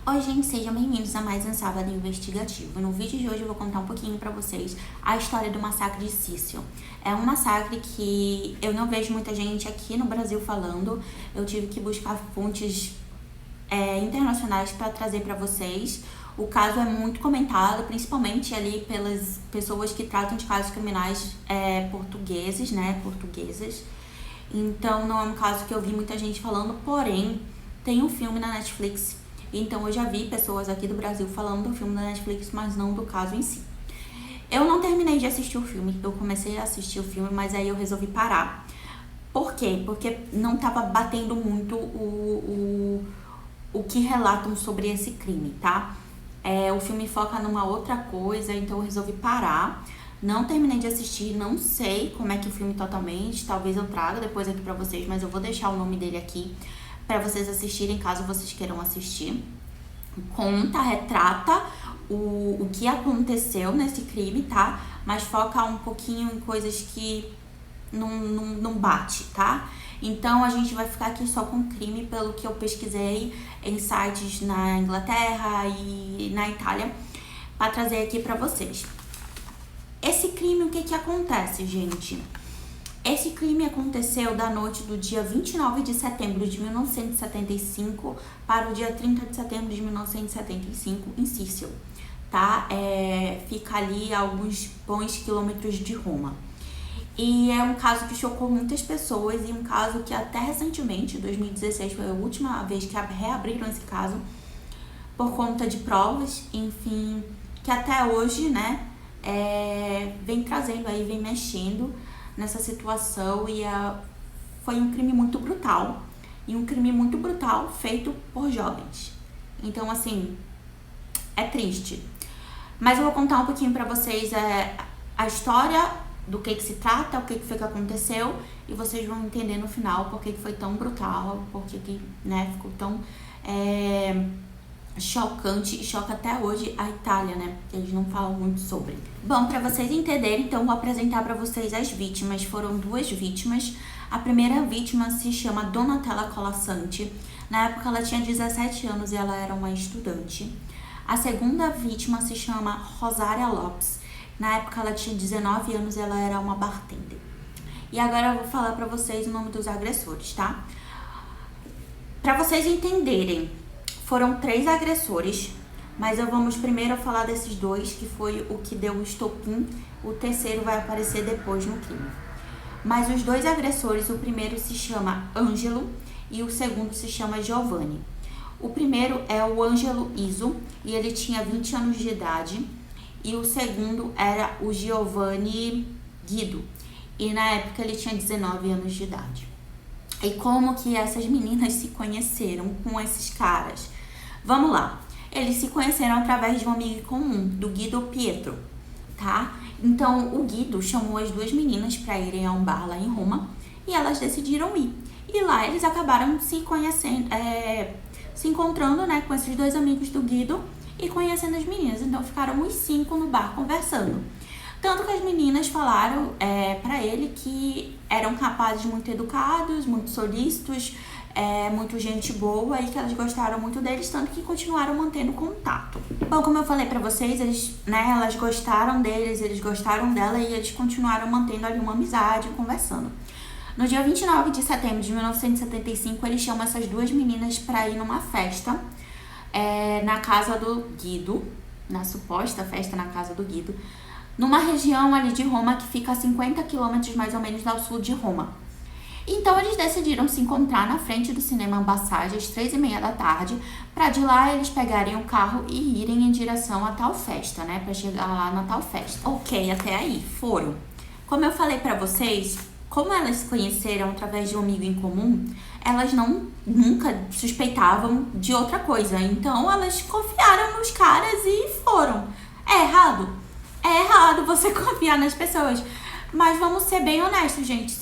Oi, gente, sejam bem-vindos a mais um Sábado Investigativo. No vídeo de hoje eu vou contar um pouquinho pra vocês a história do massacre de Cício. É um massacre que eu não vejo muita gente aqui no Brasil falando. Eu tive que buscar fontes internacionais para trazer para vocês. O caso é muito comentado, principalmente ali pelas pessoas que tratam de casos criminais portugueses, né, portuguesas. Então não é um caso que eu vi muita gente falando, porém tem um filme na Netflix. Então eu já vi pessoas aqui do Brasil falando do filme da Netflix, mas não do caso em si. Eu não terminei de assistir o filme, eu comecei a assistir o filme, mas aí eu resolvi parar. Por quê? Porque não tava batendo muito o que relatam sobre esse crime, tá? O filme foca numa outra coisa, então eu resolvi parar. Não terminei de assistir, não sei como é que o filme totalmente, talvez eu traga depois aqui pra vocês, mas eu vou deixar o nome dele aqui para vocês assistirem, caso vocês queiram assistir. Conta, retrata o que aconteceu nesse crime, tá? Mas foca um pouquinho em coisas que não bate, tá? Então a gente vai ficar aqui só com o crime, pelo que eu pesquisei em sites na Inglaterra e na Itália, para trazer aqui para vocês. Esse crime, o que acontece, gente? Esse crime aconteceu da noite do dia 29 de setembro de 1975 para o dia 30 de setembro de 1975 em Cício, tá? Fica ali a alguns bons quilômetros de Roma. E é um caso que chocou muitas pessoas e um caso que até recentemente, 2016, foi a última vez que reabriram esse caso por conta de provas, enfim, que até hoje, né, vem trazendo aí, vem mexendo nessa situação e foi um crime muito brutal. E um crime muito brutal feito por jovens. Então, assim, é triste. Mas eu vou contar um pouquinho pra vocês a história do que se trata, o que foi que aconteceu, e vocês vão entender no final por que foi tão brutal, por que, né, ficou tão chocante e choca até hoje a Itália, né? Eles não falam muito sobre. Bom, para vocês entenderem, então vou apresentar para vocês as vítimas. Foram duas vítimas. A primeira vítima se chama Donatella Colasanti. Na época ela tinha 17 anos e ela era uma estudante. A segunda vítima se chama Rosária Lopes. Na época ela tinha 19 anos e ela era uma bartender. E agora eu vou falar para vocês o nome dos agressores, tá? Para vocês entenderem, foram 3 agressores, mas vamos primeiro falar desses 2, que foi o que deu o estopim. O terceiro vai aparecer depois no crime. Mas os 2 agressores, o primeiro se chama Ângelo e o segundo se chama Giovanni. O primeiro é o Ângelo Iso e ele tinha 20 anos de idade. E o segundo era o Giovanni Guido e na época ele tinha 19 anos de idade. E como que essas meninas se conheceram com esses caras? Vamos lá. Eles se conheceram através de um amigo comum, do Guido Pietro, tá? Então, o Guido chamou as 2 meninas para irem a um bar lá em Roma e elas decidiram ir. E lá eles acabaram se conhecendo, se encontrando, né, com esses 2 amigos do Guido e conhecendo as meninas. Então, ficaram os 5 no bar conversando. Tanto que as meninas falaram para ele que eram rapazes muito educados, muito solícitos, muito gente boa e que elas gostaram muito deles, tanto que continuaram mantendo contato. Bom, como eu falei pra vocês, elas gostaram deles, eles gostaram dela e eles continuaram mantendo ali uma amizade, conversando. No dia 29 de setembro de 1975, eles chamam essas 2 meninas pra ir numa festa na casa do Guido, na suposta festa na casa do Guido, numa região ali de Roma que fica a 50 quilômetros mais ou menos ao sul de Roma. Então eles decidiram se encontrar na frente do cinema Ambassade às 3h30 da tarde, para de lá eles pegarem o carro e irem em direção à tal festa, né, para chegar lá na tal festa. Ok, até aí, foram. Como eu falei para vocês, como elas se conheceram através de um amigo em comum, elas nunca suspeitavam de outra coisa, então elas confiaram nos caras e foram. É errado? É errado você confiar nas pessoas, mas vamos ser bem honestos, gente.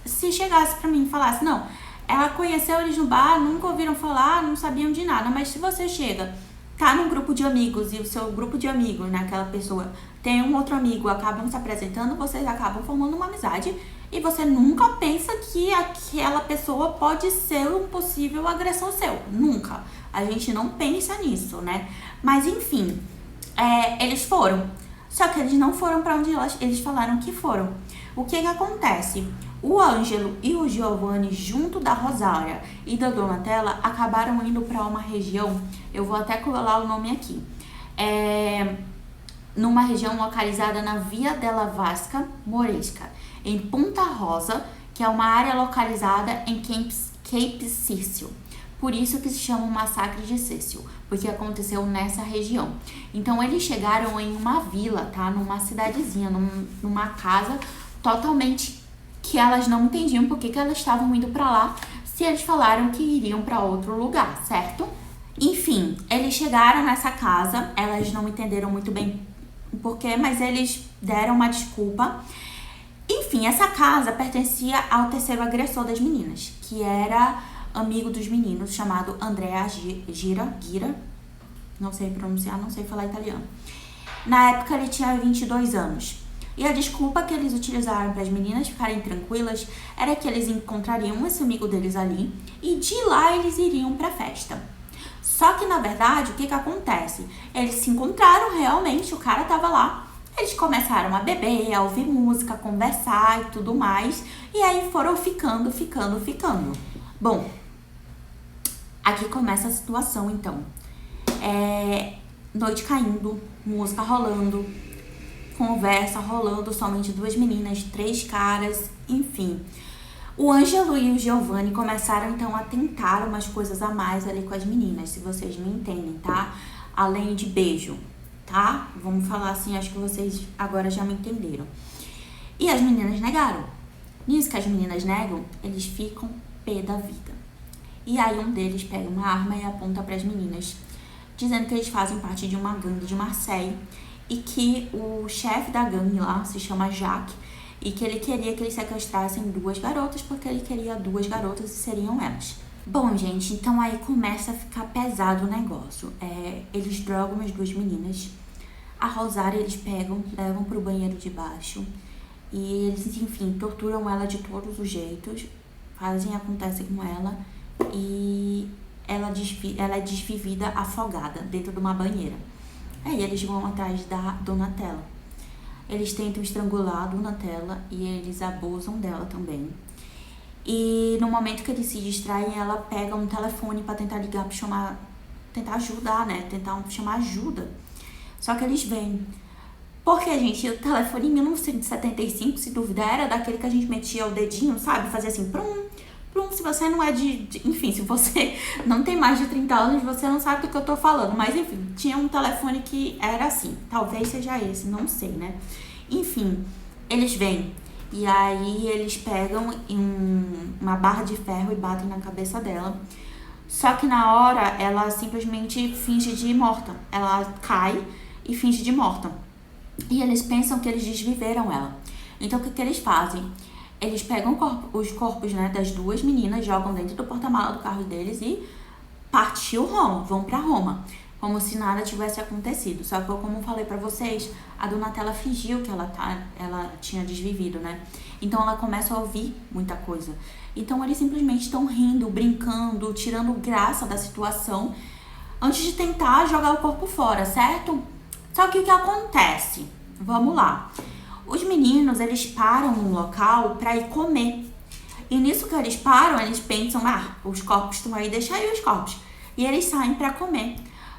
Se chegasse pra mim e falasse, não, ela conheceu eles no bar, nunca ouviram falar, não sabiam de nada, mas se você chega, tá num grupo de amigos e o seu grupo de amigos, né, aquela pessoa tem um outro amigo, acabam se apresentando, vocês acabam formando uma amizade e você nunca pensa que aquela pessoa pode ser um possível agressor seu. Nunca. A gente não pensa nisso, né? Mas enfim, eles foram. Só que eles não foram para onde eles falaram que foram. O que acontece? O Ângelo e o Giovanni, junto da Rosária e da Donatella, acabaram indo para uma região, eu vou até colar o nome aqui, numa região localizada na Via della Vasca Moresca, em Punta Rosa, que é uma área localizada em Cape Cecil. Por isso que se chama o Massacre de Cecil, porque aconteceu nessa região. Então eles chegaram em uma vila, tá? Numa cidadezinha, numa casa totalmente que elas não entendiam por que elas estavam indo pra lá, se eles falaram que iriam pra outro lugar, certo? Enfim, eles chegaram nessa casa, elas não entenderam muito bem o porquê, mas eles deram uma desculpa. Enfim, essa casa pertencia ao terceiro agressor das meninas, que era amigo dos meninos, chamado Andrea Gira, não sei pronunciar, não sei falar italiano. Na época ele tinha 22 anos. E a desculpa que eles utilizaram para as meninas ficarem tranquilas era que eles encontrariam esse amigo deles ali e de lá eles iriam para a festa. Só que na verdade, o que acontece? Eles se encontraram realmente, o cara tava lá. Eles começaram a beber, a ouvir música, a conversar e tudo mais. E aí foram ficando. Bom, aqui começa a situação, então. Noite caindo, música rolando, conversa rolando, somente duas meninas, três caras, enfim. O Ângelo e o Giovanni começaram, então, a tentar umas coisas a mais ali com as meninas, se vocês me entendem, tá? Além de beijo, tá? Vamos falar assim, acho que vocês agora já me entenderam. E as meninas negaram. Nisso que as meninas negam, eles ficam pé da vida. E aí um deles pega uma arma e aponta para as meninas, dizendo que eles fazem parte de uma gangue de Marseille e que o chefe da gangue lá se chama Jacques e que ele queria que eles sequestrassem duas garotas porque ele queria duas garotas e seriam elas. Bom, gente, então aí começa a ficar pesado o negócio. Eles drogam as duas meninas. A Rosária eles pegam, levam pro banheiro de baixo e eles, enfim, torturam ela de todos os jeitos, acontece com ela e ela é desvivida afogada dentro de uma banheira. Aí eles vão atrás da Donatella. Eles tentam estrangular a Donatella e eles abusam dela também. E no momento que eles se distraem, ela pega um telefone para tentar ligar, tentar ajudar, né? Tentar chamar ajuda. Só que eles vêm. Porque, gente, o telefone em 1975, se duvidar, era daquele que a gente metia o dedinho, sabe? Fazia assim, prum. Se você não é enfim, se você não tem mais de 30 anos, você não sabe do que eu tô falando. Mas, enfim, tinha um telefone que era assim. Talvez seja esse, não sei, né? Enfim, eles vêm. E aí, eles pegam uma barra de ferro e batem na cabeça dela. Só que na hora, ela simplesmente finge de morta. Ela cai e finge de morta. E eles pensam que eles desviveram ela. Então, o que eles fazem? Eles pegam os corpos, né, das duas meninas, jogam dentro do porta-mala do carro deles e partiu Roma, vão pra Roma, como se nada tivesse acontecido. Só que, como eu falei pra vocês, a Donatella fingiu que ela tinha desvivido, né? Então ela começa a ouvir muita coisa. Então eles simplesmente estão rindo, brincando, tirando graça da situação antes de tentar jogar o corpo fora, certo? Só que o que acontece? Vamos lá. Os meninos, eles param num local pra ir comer. E nisso que eles param, eles pensam, os corpos estão aí, deixa aí os corpos. E eles saem pra comer.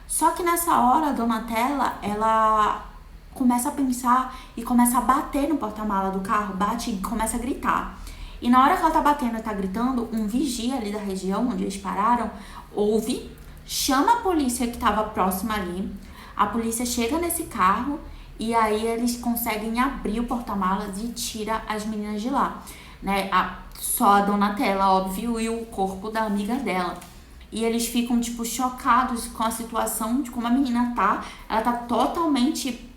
Só que nessa hora, a Donatella, ela começa a pensar e começa a bater no porta-mala do carro, bate e começa a gritar. E na hora que ela tá batendo e tá gritando, um vigia ali da região onde eles pararam, ouve, chama a polícia que tava próxima ali. A polícia chega nesse carro e aí eles conseguem abrir o porta-malas e tira as meninas de lá, né? Só a Donatella, óbvio, e o corpo da amiga dela. E eles ficam, tipo, chocados com a situação de como a menina tá. Ela tá totalmente...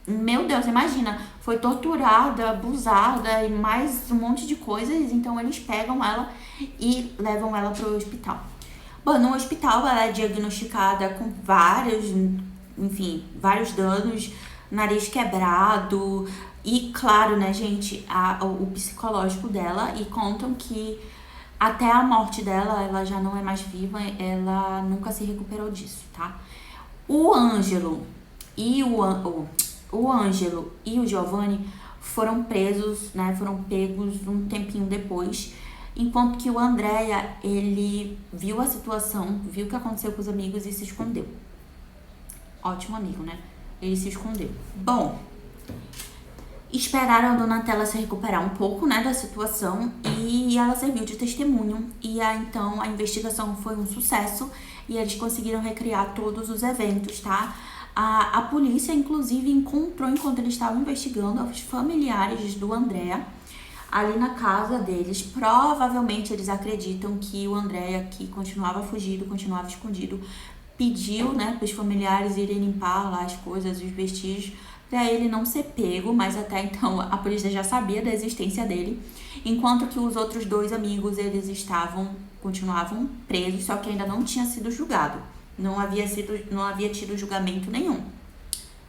Meu Deus, imagina, foi torturada, abusada e mais um monte de coisas. Então eles pegam ela e levam ela pro hospital. Bom, no hospital ela é diagnosticada com vários danos, nariz quebrado e, claro, né, gente, o psicológico dela, e contam que Até a morte dela, ela já não é mais viva, ela nunca se recuperou disso, tá? O Ângelo e o Ângelo e o Giovanni foram presos, né? Foram pegos um tempinho depois, enquanto que o Andrea, ele viu a situação, viu o que aconteceu com os amigos e se escondeu. Ótimo amigo, né? Ele se escondeu. Bom, esperaram a Donatella se recuperar um pouco, né, da situação, e ela serviu de testemunho. E aí, então, a investigação foi um sucesso e eles conseguiram recriar todos os eventos, tá? A polícia, inclusive, encontrou, enquanto eles estavam investigando, os familiares do Andrea ali na casa deles. Provavelmente eles acreditam que o Andrea, que continuava fugido, continuava escondido, pediu, né, para os familiares irem limpar lá as coisas, os vestígios, para ele não ser pego, mas até então a polícia já sabia da existência dele, enquanto que os outros 2 amigos, eles continuavam presos, só que ainda não tinha sido julgado, não havia tido julgamento nenhum.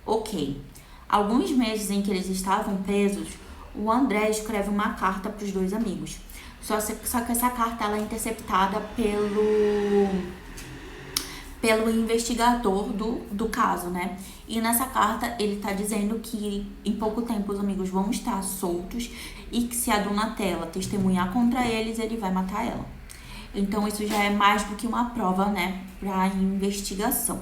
Ok, alguns meses em que eles estavam presos, o André escreve uma carta para os 2 amigos, só que essa carta ela é interceptada pelo investigador do caso, né? E nessa carta ele tá dizendo que em pouco tempo os amigos vão estar soltos e que se a Donatella testemunhar contra eles, ele vai matar ela. Então isso já é mais do que uma prova, né, pra investigação.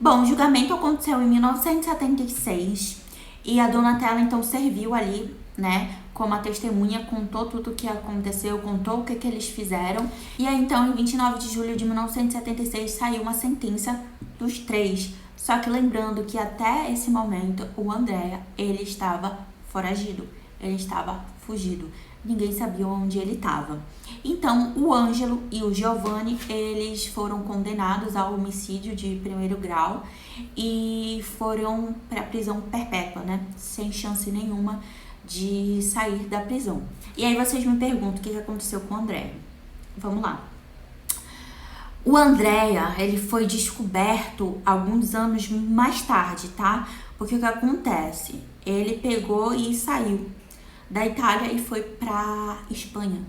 Bom, o julgamento aconteceu em 1976 e a Donatella então serviu ali, né, como a testemunha, contou tudo o que aconteceu, contou o que eles fizeram. E aí, então, em 29 de julho de 1976, saiu uma sentença dos 3. Só que lembrando que até esse momento, o Andrea, ele estava foragido, ele estava fugido. Ninguém sabia onde ele estava. Então, o Ângelo e o Giovanni, eles foram condenados ao homicídio de 1º grau e foram para prisão perpétua, né? Sem chance nenhuma de sair da prisão. E aí vocês me perguntam o que aconteceu com o Andrea. Vamos lá. O Andrea, ele foi descoberto alguns anos mais tarde, tá? Porque o que acontece? Ele pegou e saiu da Itália e foi pra Espanha.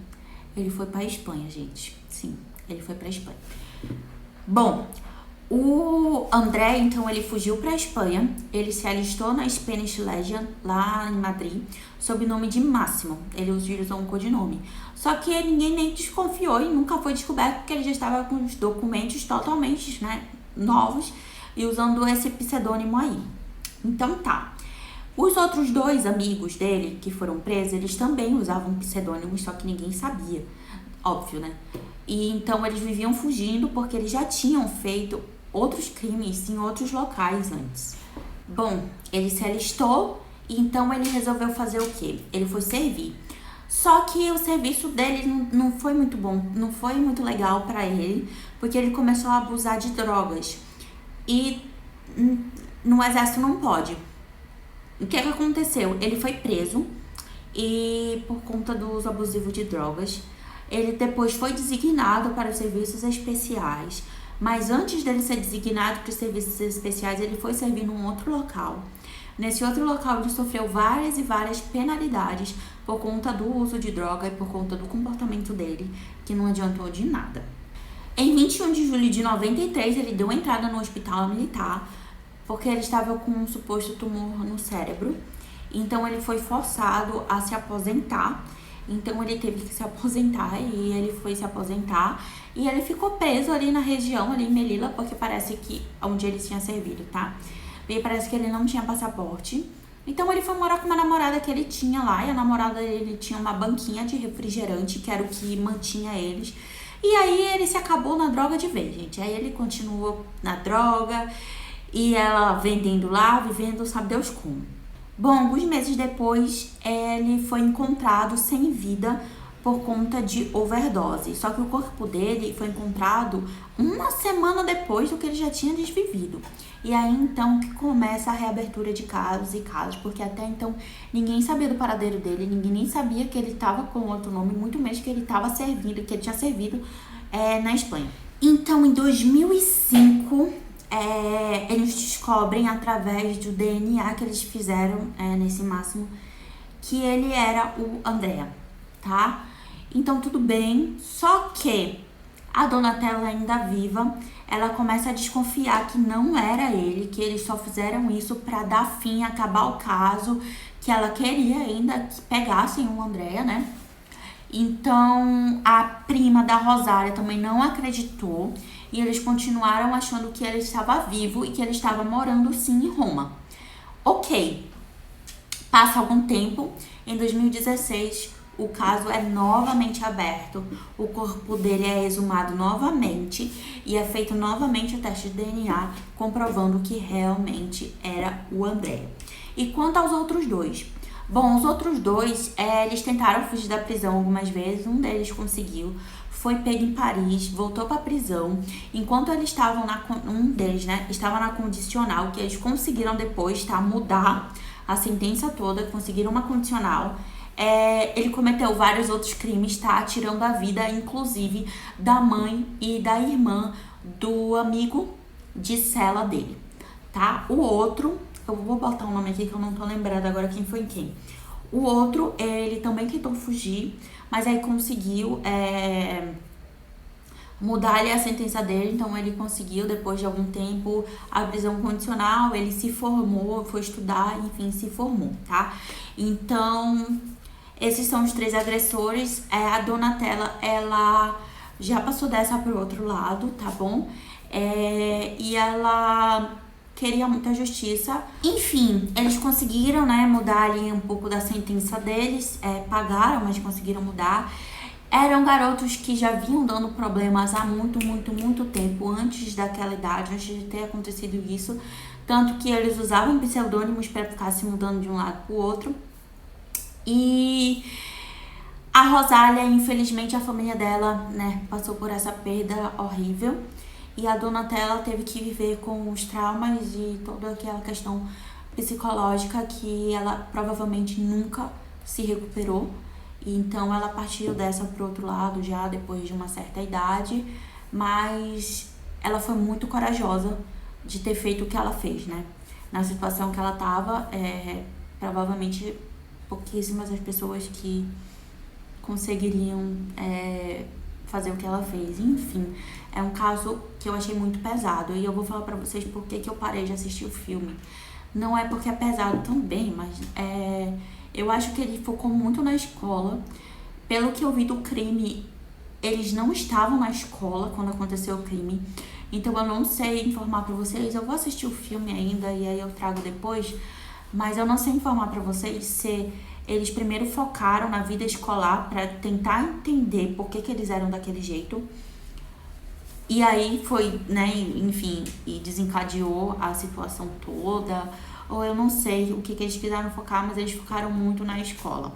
Ele foi pra Espanha, gente. Sim, ele foi pra Espanha. Bom, o André, então, ele fugiu para a Espanha, ele se alistou na Spanish Legion, lá em Madrid, sob o nome de Máximo. Ele usou um codinome. Só que ninguém nem desconfiou e nunca foi descoberto, porque ele já estava com os documentos totalmente, né, novos e usando esse pseudônimo aí. Então tá. Os outros 2 amigos dele, que foram presos, eles também usavam pseudônimos, só que ninguém sabia. Óbvio, né? E então eles viviam fugindo porque eles já tinham feito outros crimes em outros locais antes. Bom, ele se alistou e então ele resolveu fazer o quê? Ele foi servir. Só que o serviço dele não foi muito bom, não foi muito legal para ele, porque ele começou a abusar de drogas. E no exército não pode. O que aconteceu? Ele foi preso e por conta do uso abusivo de drogas, ele depois foi designado para os serviços especiais. Mas antes dele ser designado para os serviços especiais, ele foi servir num outro local. Nesse outro local, ele sofreu várias e várias penalidades por conta do uso de droga e por conta do comportamento dele, que não adiantou de nada. Em 21 de julho de 93, ele deu entrada no hospital militar, porque ele estava com um suposto tumor no cérebro. Então, ele foi forçado a se aposentar. Então, ele teve que se aposentar e ele foi se aposentar. E ele ficou preso ali na região, ali em Melilla, porque parece que onde ele tinha servido, tá? E parece que ele não tinha passaporte. Então, ele foi morar com uma namorada que ele tinha lá. E a namorada dele tinha uma banquinha de refrigerante, que era o que mantinha eles. E aí, ele se acabou na droga de vez, gente. Aí, ele continuou na droga. E ela vendendo lá, vivendo sabe Deus como. Bom, alguns meses depois, ele foi encontrado sem vida por conta de overdose. Só que o corpo dele foi encontrado uma semana depois do que ele já tinha desvivido. E aí, então, que começa a reabertura de casos e casos, porque até então ninguém sabia do paradeiro dele, ninguém nem sabia que ele estava com outro nome, muito menos que ele estava servindo, que ele tinha servido na Espanha. Então, em 2005... eles descobrem através do DNA que eles fizeram nesse Máximo que ele era o Andrea, tá? Então tudo bem, só que a Donatella, ainda viva, ela começa a desconfiar que não era ele, que eles só fizeram isso para dar fim, acabar o caso, que ela queria ainda que pegassem o Andréa, né? Então a prima da Rosália também não acreditou e eles continuaram achando que ele estava vivo e que ele estava morando sim em Roma. Ok, passa algum tempo, em 2016 o caso é novamente aberto, o corpo dele é exumado novamente e é feito novamente o teste de DNA, comprovando que realmente era o André. E quanto aos outros dois? Bom, os outros dois, eles tentaram fugir da prisão algumas vezes, um deles conseguiu, foi pego em Paris, voltou para a prisão. Enquanto eles estavam um deles, né, estava na condicional, que eles conseguiram depois, tá, mudar a sentença toda, conseguiram uma condicional. Ele cometeu vários outros crimes, tá, tirando a vida, inclusive, da mãe e da irmã do amigo de cela dele, tá? O outro, eu vou botar um nome aqui que eu não tô lembrada agora quem foi quem. O outro, ele também tentou fugir, mas aí conseguiu mudar ali a sentença dele, então ele conseguiu, depois de algum tempo, a prisão condicional, ele se formou, foi estudar, enfim, se formou, tá? Então, esses são os 3 agressores. A Donatella, ela já passou dessa pro outro lado, tá bom? E ela queria muita justiça. Enfim, eles conseguiram, né, mudar ali um pouco da sentença deles, pagaram, mas conseguiram mudar. Eram garotos que já vinham dando problemas há muito tempo, antes daquela idade, antes de ter acontecido isso. Tanto que eles usavam pseudônimos para ficar se mudando de um lado pro outro. E a Rosália, infelizmente, a família dela, né, passou por essa perda horrível. E a Donatella teve que viver com os traumas e toda aquela questão psicológica que ela provavelmente nunca se recuperou. Então ela partiu dessa pro outro lado já depois de uma certa idade, mas ela foi muito corajosa de ter feito o que ela fez, né? Na situação que ela tava, provavelmente pouquíssimas as pessoas que conseguiriam fazer o que ela fez. Enfim, é um caso que eu achei muito pesado e eu vou falar pra vocês por que eu parei de assistir o filme. Não é porque é pesado também, mas eu acho que ele focou muito na escola. Pelo que eu vi do crime, eles não estavam na escola quando aconteceu o crime. Então eu não sei informar pra vocês. Eu vou assistir o filme ainda e aí eu trago depois. Mas eu não sei informar pra vocês se eles primeiro focaram na vida escolar pra tentar entender por que eles eram daquele jeito. E aí foi, né, enfim, e desencadeou a situação toda. Ou eu não sei o que eles quiseram focar, mas eles focaram muito na escola.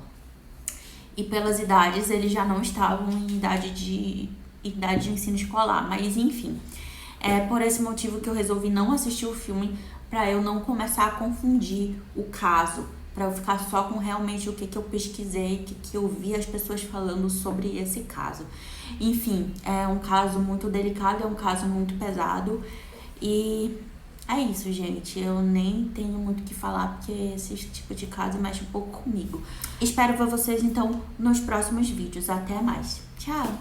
E pelas idades, eles já não estavam em idade de ensino escolar. Mas enfim, é por esse motivo que eu resolvi não assistir o filme, pra eu não começar a confundir o caso, pra eu ficar só com realmente o que eu pesquisei, o que eu vi as pessoas falando sobre esse caso. Enfim, é um caso muito delicado, é um caso muito pesado e é isso, gente. Eu nem tenho muito o que falar porque esse tipo de caso mexe um pouco comigo. Espero ver vocês então nos próximos vídeos. Até mais. Tchau!